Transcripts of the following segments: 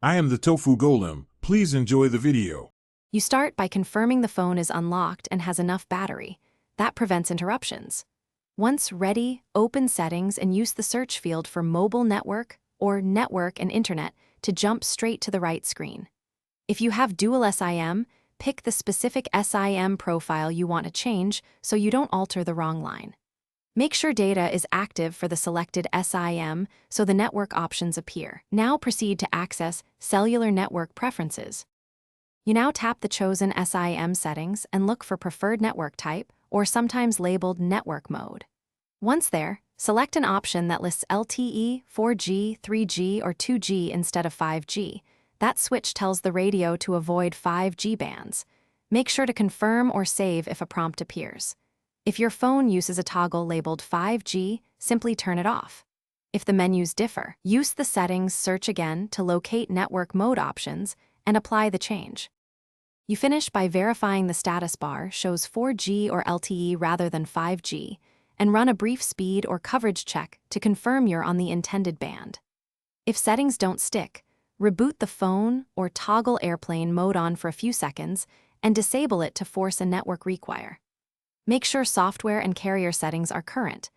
I am the Tofu Golem. Please enjoy the video. You start by confirming the phone is unlocked and has enough battery. That prevents interruptions. Once ready, open Settings and use the search field for Mobile Network or Network and Internet to jump straight to the right screen. If you have dual SIM, pick the specific SIM profile you want to change so you don't alter the wrong line. Make sure data is active for the selected SIM so the network options appear. Now proceed to access Cellular Network Preferences. You now tap the chosen SIM settings and look for Preferred Network Type, or sometimes labeled Network Mode. Once there, select an option that lists LTE, 4G, 3G, or 2G instead of 5G. That switch tells the radio to avoid 5G bands. Make sure to confirm or save if a prompt appears. If your phone uses a toggle labeled 5G, simply turn it off. If the menus differ, use the settings search again to locate network mode options and apply the change. You finish by verifying the status bar shows 4G or LTE rather than 5G, and run a brief speed or coverage check to confirm you're on the intended band. If settings don't stick, reboot the phone or toggle airplane mode on for a few seconds and disable it to force a network require. Make sure software and carrier settings are current.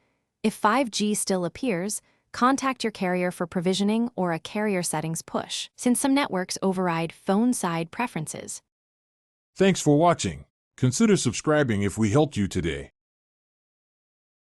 If 5G still appears, contact your carrier for provisioning or a carrier settings push, since some networks override phone side preferences. Thanks for watching. Consider subscribing if we helped you today.